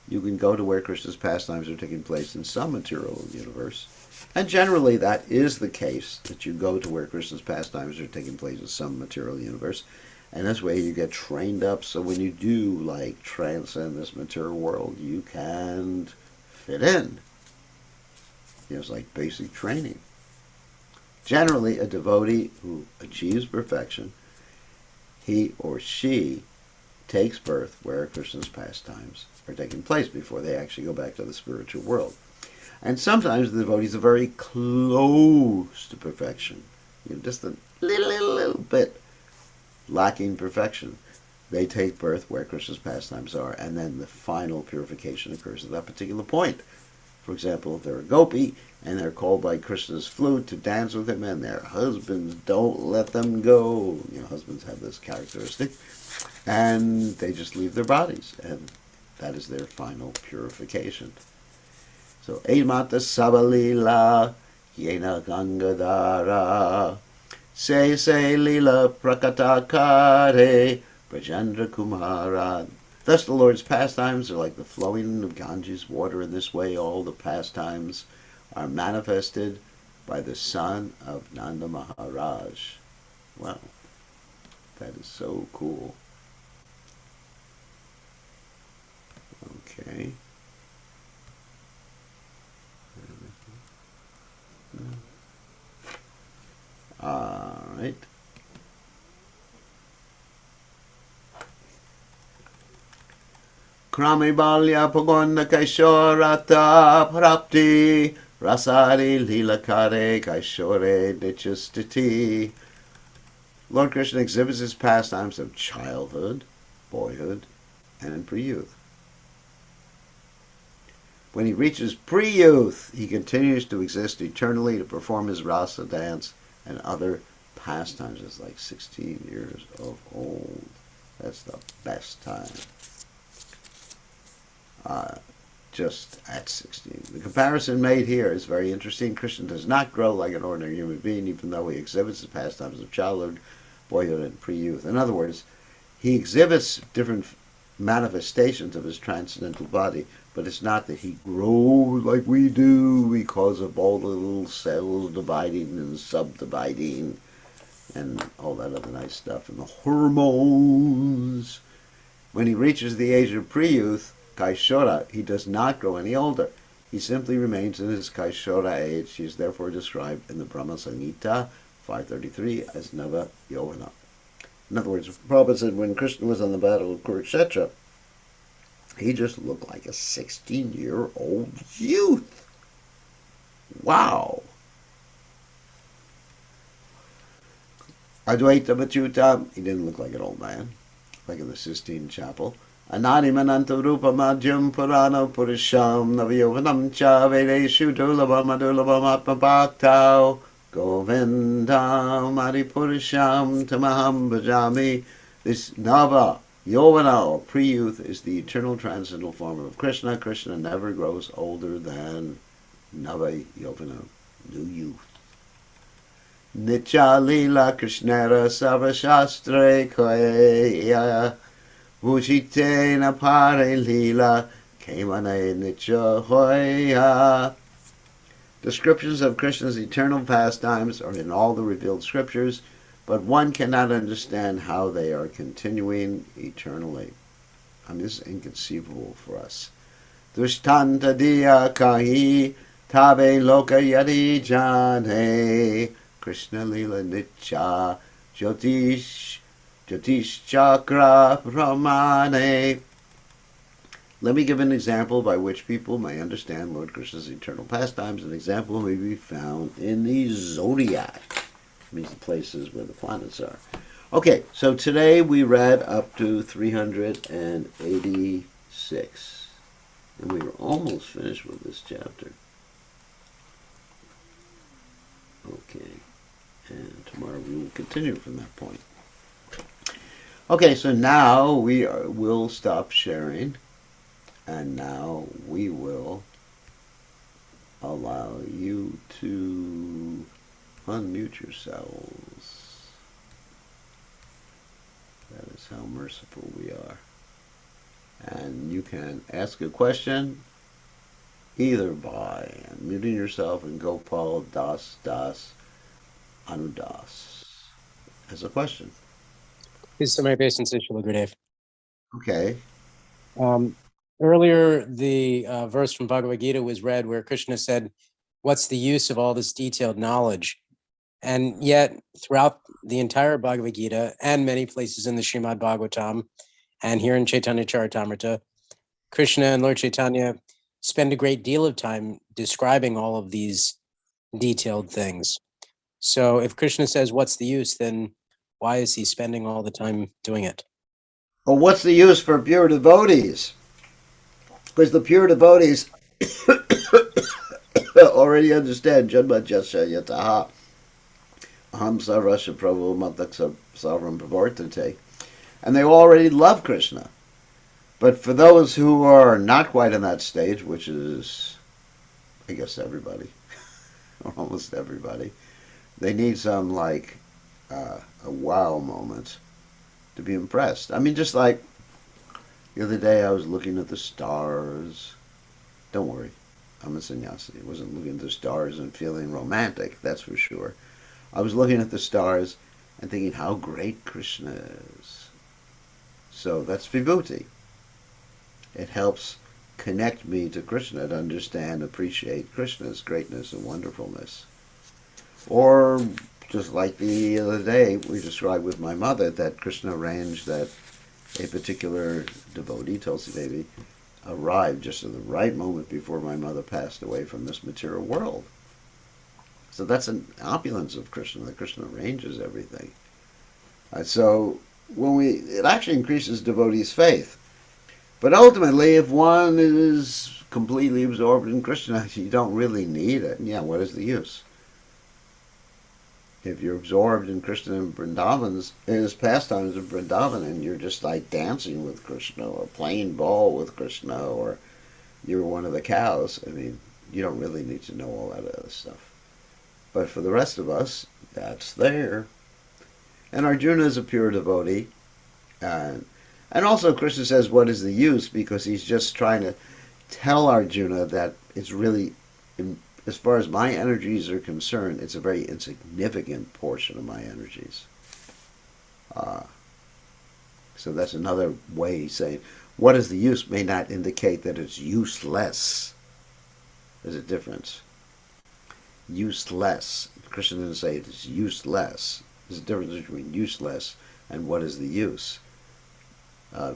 you can go to where Krishna's pastimes are taking place in some material universe. And generally that is the case, that you go to where Krishna's pastimes are taking place in some material universe. And this way you get trained up, so when you do like transcend this material world, you can fit in. It's like basic training. Generally, a devotee who achieves perfection, he or she takes birth where Krishna's pastimes are taking place before they actually go back to the spiritual world. And sometimes the devotees are very close to perfection, just a little bit lacking perfection. They take birth where Krishna's pastimes are, and then the final purification occurs at that particular point. For example, if they're a gopi and they're called by Krishna's flute to dance with him, and their husbands don't let them go. Husbands have this characteristic, and they just leave their bodies, and that is their final purification. So, Eimata Sabalila, Yena Gangadhara, Se Lila Prakatakare, Brajendra Kumara. Thus the Lord's pastimes are like the flowing of Ganges water. In this way, all the pastimes are manifested by the son of Nanda Maharaj. Wow, that is so cool. Okay. All right. Krami balya pagonda kaishorata prapti rasari lilakare kaishore nichastiti. Lord Krishna exhibits his pastimes of childhood, boyhood, and in pre-youth. When he reaches pre-youth, he continues to exist eternally to perform his rasa dance and other pastimes. It's like 16 years of old. That's the best time. Just at 16. The comparison made here is very interesting. Krishna does not grow like an ordinary human being, even though he exhibits the pastimes of childhood, boyhood, and pre-youth. In other words, he exhibits different manifestations of his transcendental body, but it's not that he grows like we do because of all the little cells dividing and subdividing and all that other nice stuff and the hormones. When he reaches the age of pre-youth, Kaishora, he does not grow any older. He simply remains in his Kaishora age. He is therefore described in the Brahma Samhita 533 as Nava Yovana. In other words, Prabhupada said when Krishna was on the battle of Kurukshetra, he just looked like a 16-year-old youth. Wow. Advaita Bachyuta, he didn't look like an old man, like in the Sistine Chapel. Anadimananta Rupa Madhyam Purana Purisham Navayovanam Cha Vedeshu Dulabam Adulabam Atma Bhaktau Govindam Adipurisham Tamaham Bhajami. This Nava Yovana, or pre-youth, is the eternal transcendental form of Krishna. Krishna never grows older than Nava Yovana, new youth. Nitya Lila Krishnera Savashastre Koya Vushitena Pare Lila Kemane Nitya Hoya. Descriptions of Krishna's eternal pastimes are in all the revealed scriptures, but one cannot understand how they are continuing eternally. This is inconceivable for us. Dushtanta diya kahi tabe loka yadi jane Krishna lila nitya jyotish chakra pramane. Let me give an example by which people may understand Lord Krishna's eternal pastimes. An example may be found in the zodiac. It means the places where the planets are. Okay, so today we read up to 386. And we were almost finished with this chapter. Okay, and tomorrow we will continue from that point. Okay, so now we'll stop sharing. And now we will allow you to unmute yourselves. That is how merciful we are. And you can ask a question either by unmuting yourself and Gopal Das Anudas as a question. Please, so my obeisance, Shila Gurudev. Okay. Earlier, the verse from Bhagavad Gita was read where Krishna said, "What's the use of all this detailed knowledge?" And yet, throughout the entire Bhagavad Gita and many places in the Srimad Bhagavatam, And here in Chaitanya Charitamrita, Krishna and Lord Chaitanya spend a great deal of time describing all of these detailed things. So if Krishna says, what's the use, then why is he spending all the time doing it? Well, what's the use for pure devotees? Because the pure devotees already understand Janma Jasya Yataha Aham Sarvasya Prabhu Matak Sarvam Pravartate. And they already love Krishna. But for those who are not quite in that stage, which is, I guess, everybody, or almost everybody, they need some, like, a wow moment to be impressed. I mean, just like the other day I was looking at the stars. Don't worry, I'm a sannyasi. I wasn't looking at the stars and feeling romantic, that's for sure. I was looking at the stars and thinking how great Krishna is. So that's vibhuti. It helps connect me to Krishna, to understand, appreciate Krishna's greatness and wonderfulness. Or just like the other day we described with my mother, that Krishna arranged that a particular devotee, Tulsi Devi, arrived just at the right moment before my mother passed away from this material world. So that's an opulence of Krishna, that Krishna arranges everything. So it actually increases devotees' faith. But ultimately, if one is completely absorbed in Krishna, you don't really need it. Yeah, what is the use? If you're absorbed in Krishna and Vrindavan's, in his pastimes of Vrindavan, and you're just like dancing with Krishna, or playing ball with Krishna, or you're one of the cows, I mean, you don't really need to know all that other stuff. But for the rest of us, that's there. And Arjuna is a pure devotee. And also Krishna says, what is the use? Because he's just trying to tell Arjuna that it's really, as far as my energies are concerned, it's a very insignificant portion of my energies. So that's another way he's saying, what is the use may not indicate that it's useless. There's a difference. Useless. Krishna didn't say it is useless. There's a difference between useless and what is the use.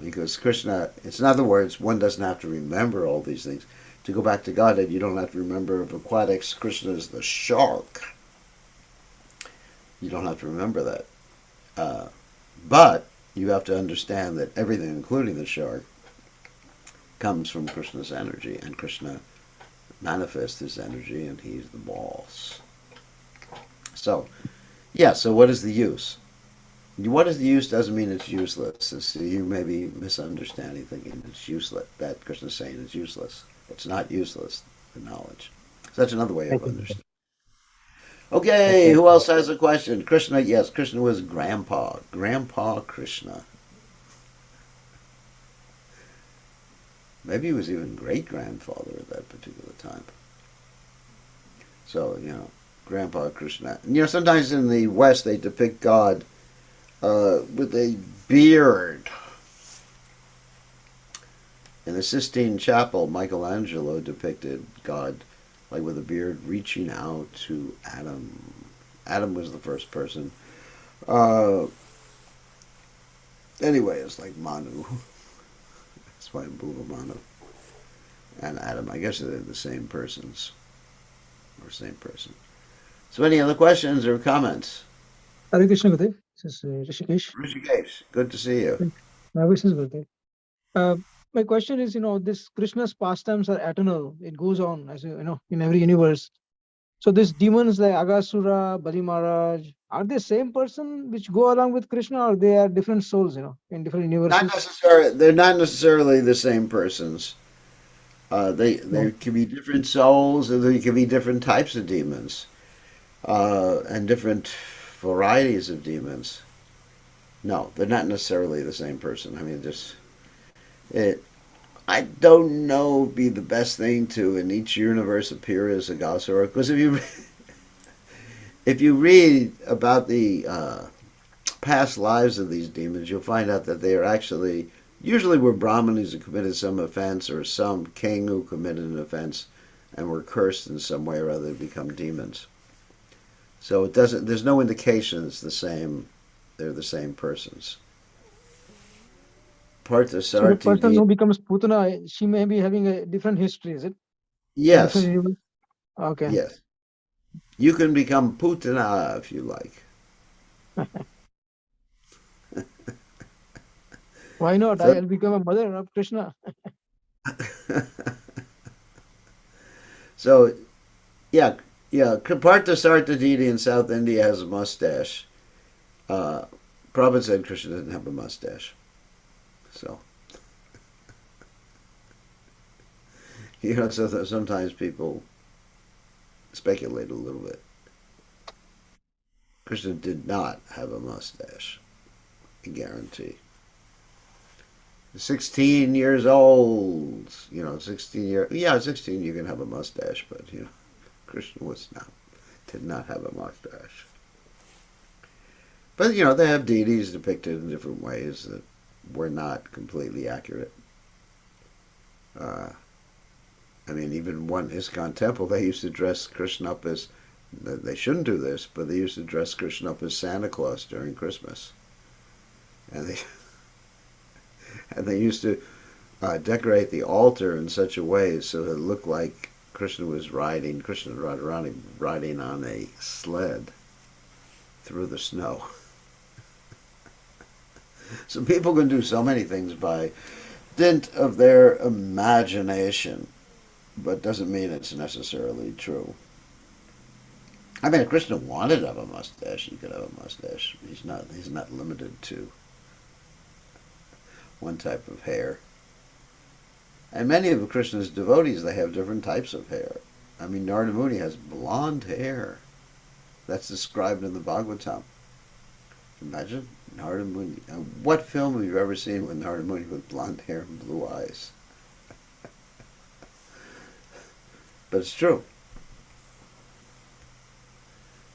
Because Krishna, it's in other words, one doesn't have to remember all these things. To go back to Godhead, you don't have to remember of aquatics, Krishna is the shark. You don't have to remember that. But you have to understand that everything, including the shark, comes from Krishna's energy, and Krishna manifests his energy, and he's the boss. So, yeah, so what is the use? What is the use doesn't mean it's useless. So you may be misunderstanding, thinking it's useless, that Krishna's saying it's useless. It's not useless, the knowledge. So that's another way of understanding. Okay, who else has a question? Krishna, yes, Krishna was Grandpa. Grandpa Krishna. Maybe he was even great-grandfather at that particular time. So, Grandpa Krishna. Sometimes in the West they depict God with a beard. In the Sistine Chapel, Michelangelo depicted God like with a beard reaching out to Adam. Adam was the first person. Anyway, it's like Manu. That's why Bhuva Manu and Adam, I guess they're the same persons. Or same person. So any other questions or comments? Hare Krishna Gurudev. This is Rishikesh. Rishikesh, good to see you. My voice is Gurudev. My question is, this Krishna's pastimes are eternal. It goes on, as in every universe. So these demons like Agasura, Bali Maharaj, are they same person which go along with Krishna, or they are different souls, in different universes? Not necessarily. They're not necessarily the same persons. They can be different souls, and there can be different types of demons, and different varieties of demons. No, they're not necessarily the same person. I mean, I don't know would be the best thing to in each universe appear as a Gasura, because if you read about the past lives of these demons, you'll find out that they are actually usually were Brahmanes who committed some offense, or some king who committed an offense and were cursed in some way or other to become demons. So there's no indication it's the same. They're the same persons. So the Parthasarthi person deity. who becomes Putana, she may be having a different history, is it? In different Yes, universe? Okay. yes. You can become Putana if you like. Why not? So, I'll become a mother of Krishna. so yeah, yeah. Parthasarthi deity in South India has a mustache. Uh, Prabhupada said Krishna didn't have a mustache. So, so that sometimes people speculate a little bit. Krishna did not have a mustache. I guarantee. 16 years old, 16 yeah, 16 you can have a mustache, but, Krishna did not have a mustache. But, they have deities depicted in different ways that were not completely accurate. Uh, I mean, even one ISKCON temple, they used to dress Krishna up as, they shouldn't do this, but they used to dress Krishna up as Santa Claus during Christmas. And they, and they used to decorate the altar in such a way so it looked like Krishna riding on a sled through the snow. So people can do so many things by dint of their imagination, but doesn't mean it's necessarily true. I mean, if Krishna wanted to have a mustache, he could have a mustache. He's not limited to one type of hair. And many of Krishna's devotees, they have different types of hair. I mean, Narada Muni has blonde hair. That's described in the Bhagavatam. Imagine Narada Muni. What film have you ever seen with Narada Muni with blonde hair and blue eyes? But it's true.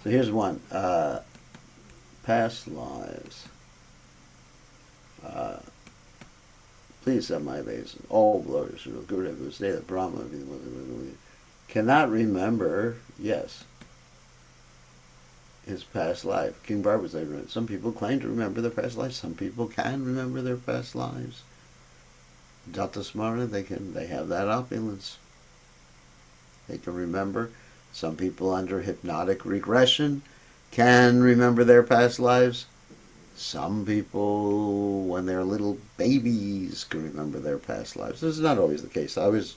So here's one. Past lives. Please have my basin. All glories to the Guru who say that Brahma cannot remember, yes, his past life. King Barbara said, some people claim to remember their past lives. Some people can remember their past lives. Jata Smarana, they have that opulence. They can remember. Some people under hypnotic regression can remember their past lives. Some people, when they're little babies, can remember their past lives. This is not always the case. I was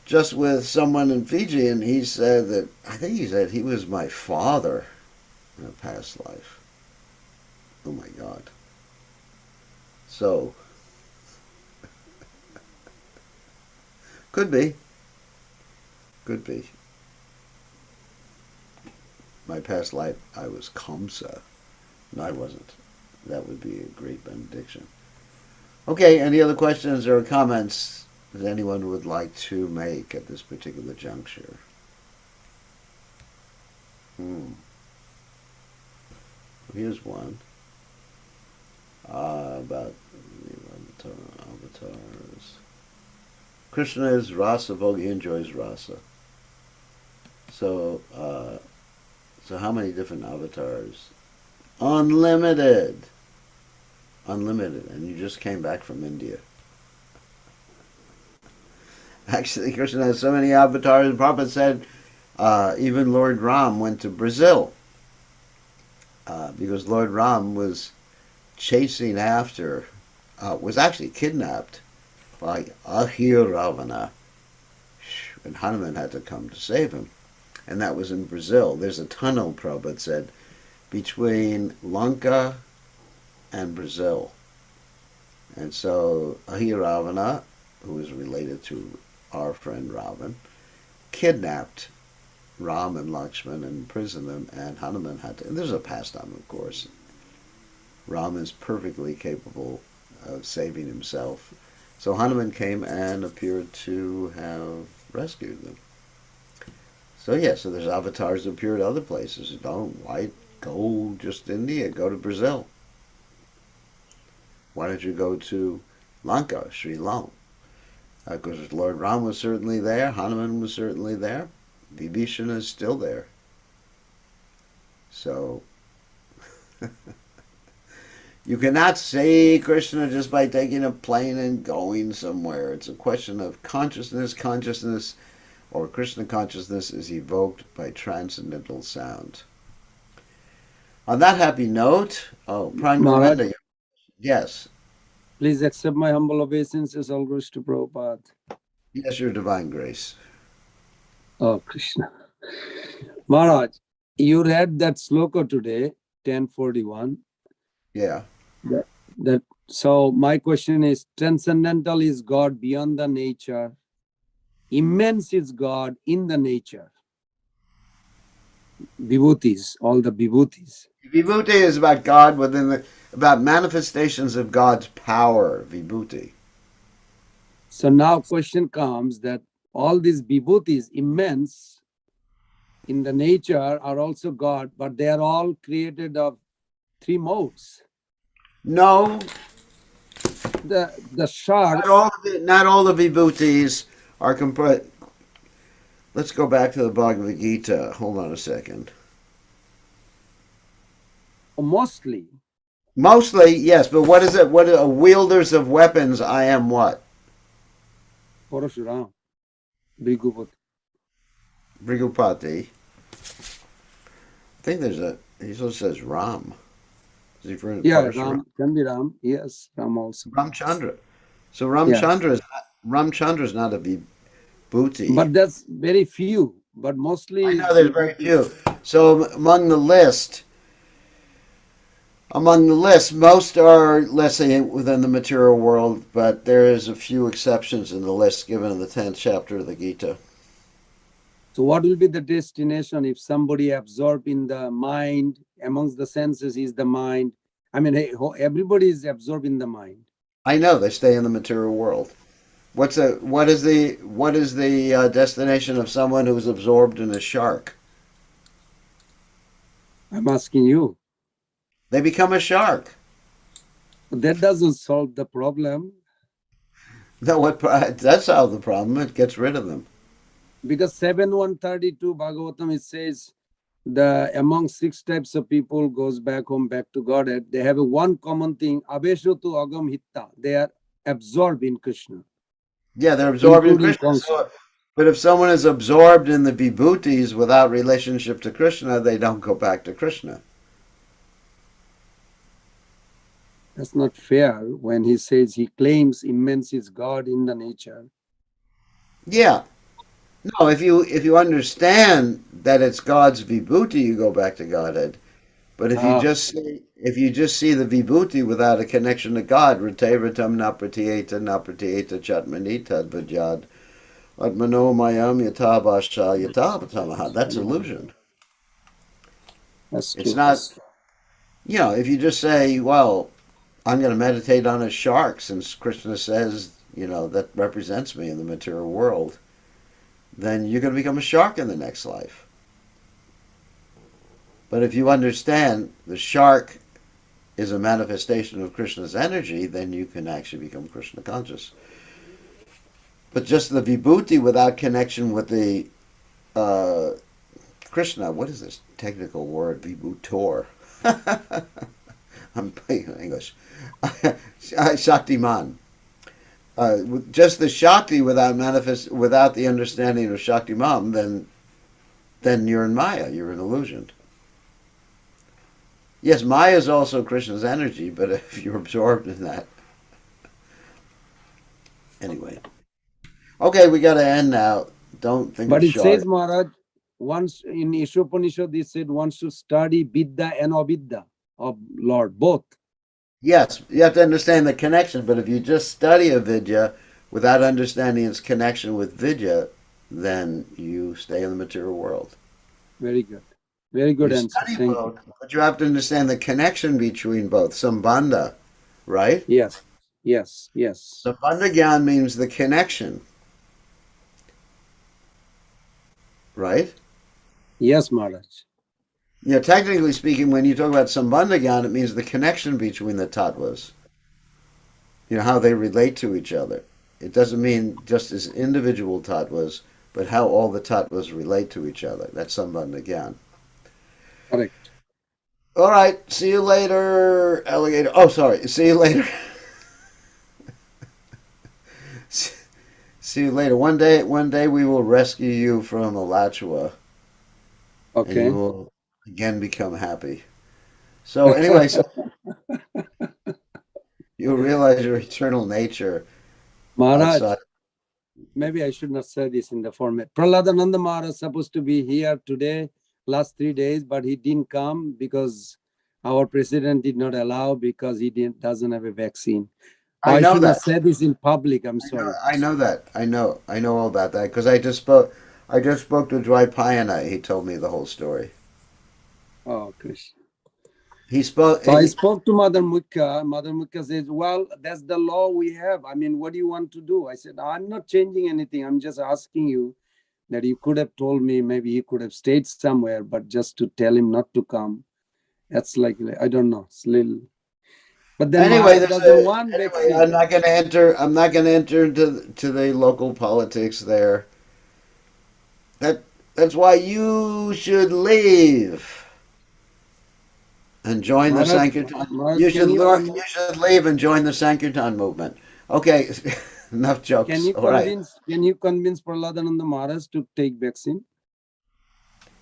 just with someone in Fiji, and he said that, I think he said he was my father in a past life. Oh my God. So, could be. Could be. My past life, I was Kamsa. No, I wasn't. That would be a great benediction. Okay, any other questions or comments that anyone would like to make at this particular juncture? Here's one about avatars. Krishna is rasa bhogi, he enjoys rasa. So, so how many different avatars? Unlimited. Unlimited. And you just came back from India. Actually, Krishna has so many avatars. Prabhupada said even Lord Ram went to Brazil because Lord Ram was chasing after, was actually kidnapped by Ahiravana. And Hanuman had to come to save him. And that was in Brazil. There's a tunnel, Prabhupada said, between Lanka and Brazil. And so Ahiravana, who is related to our friend Ravan, kidnapped Ram and Lakshman and imprisoned them, and Hanuman had to. And there's a pastime, of course. Ram is perfectly capable of saving himself. So Hanuman came and appeared to have rescued them. So yeah, so there's avatars that appear at other places. Why go just India? Go to Brazil. Why don't you go to Lanka, Sri Lanka? Because Lord Ram was certainly there, Hanuman was certainly there, Vibhishana is still there. So, You cannot see Krishna just by taking a plane and going somewhere. It's a question of consciousness. Consciousness or Krishna consciousness is evoked by transcendental sound. On that happy note, Prime Maharaj, Gurumanda, yes. please accept my humble obeisances. All goes to Prabhupada. Yes, your divine grace. Oh, Krishna. Maharaj, you read that sloka today, 1041. Yeah. So my question is, transcendental is God beyond the nature. Immense is God in the nature. Vibhutis, all the vibhutis. Vibhuti is about God about manifestations of God's power, Vibhuti. So now question comes that all these vibhutis, immense in the nature, are also God, but they are all created of three modes. No, The shark, not all the Vibhutis are comprised. Let's go back to the Bhagavad Gita. Hold on a second. mostly, Mostly, yes, but what is it? What are wielders of weapons? I am what? Parashuram, Bhrigupati. Brigupati. I think he also says Ram. Is he referring to Yeah, Parashuram? Ram, can be Ram. Yes, Ram also. Ramchandra. So Yeah. Ramchandra is not a Vibhuti. But that's very few, but mostly. I know there's very few. So among the list, most are, let's say, within the material world, but there is a few exceptions in the list given in the 10th chapter of the Gita. So what will be the destination if somebody absorbed in the mind, amongst the senses is the mind? I mean, hey, everybody is absorbed in the mind. I know they stay in the material world. What is the destination of someone who's absorbed in a shark? I'm asking you. They become a shark. That doesn't solve the problem. No, what that solves the problem? It gets rid of them. Because 7.132 Bhagavatam, it says the among 6 types of people goes back home, back to Godhead. They have a one common thing, Abesho to Agam Hitta. They are absorbed in Krishna. Yeah, they're absorbed in Including Krishna. But if someone is absorbed in the vibhutis without relationship to Krishna, they don't go back to Krishna. That's not fair when he says he claims immense is God in the nature. Yeah. No, if you understand that it's God's vibhuti, you go back to Godhead. But if you just see the vibhuti without a connection to God, ritevatam napratyeta napratyeta chatmanita vajad atmano mayam yatabasha yatabhatamaha. That's illusion. That's true. It's not, if you just say, well, I'm going to meditate on a shark, since Krishna says, that represents me in the material world, then you're going to become a shark in the next life. But if you understand the shark is a manifestation of Krishna's energy, then you can actually become Krishna conscious. But just the vibhuti without connection with the Krishna, what is this technical word? Vibhutor. I'm playing English. Shaktiman. Just the Shakti without the understanding of Shaktiman, then you're in Maya, you're in illusion. Yes, Maya is also Krishna's energy, but if you're absorbed in that. Anyway. Okay, we got to end now. Don't think But it's it short. says, Maharaj, once in Ishopanishad, it said one should study Vidya and Avidya of Lord, both. Yes, you have to understand the connection, but if you just study a vidya without understanding its connection with vidya, then you stay in the material world. Very good. Very good You answer. study Thank both, you. but you have to understand the connection between both. Sambandha, right? Yes. Yes. Yes. Sambandha gyan means the connection, right? Yes, Maharaj. Technically speaking, when you talk about Sambandha gyan, it means the connection between the tattvas. How they relate to each other. It doesn't mean just as individual tattvas, but how all the tattvas relate to each other. That's Sambandha Gyan. Correct. All right. See you later, alligator. Oh, sorry. See you later. See you later. One day we will rescue you from Alachua, and you Okay. will again become happy. So anyway, so you'll realize your eternal nature Maharaj, outside. maybe I should not say this in the format. Prahladananda Maharaj is supposed to be here today, last 3 days, but he didn't come because our president did not allow because he doesn't have a vaccine. I I know should not that. say this in public. I'm I know, sorry. I know that. I know all about that because I just spoke. I just spoke to Dvaipayana. He told me the whole story. Oh, Krishna. He spoke. So I spoke to Mother Mukha. Mother Mukha says, well, that's the law we have. I mean, what do you want to do? I said, I'm not changing anything. I'm just asking you that you could have told me maybe he could have stayed somewhere, but just to tell him not to come. That's like, I don't know. It's little. But then Anyway, Maharaj doesn't want I'm vaccine. not going to enter. I'm not going to enter into the local politics there. That's why you should leave and join the Maharaj, Sankirtan. Maharaj, You should learn. You should leave and join the Sankirtan movement. Okay, enough jokes. All right. can you convince Prahladananda Maharaj to take vaccine?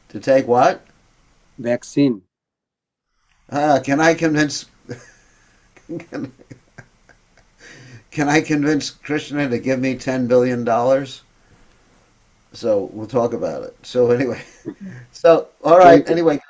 To take what? Vaccine. Can I convince? Can, can I convince Krishna to give me $10 billion? So we'll talk about it. So anyway, so all right. Can, Anyway,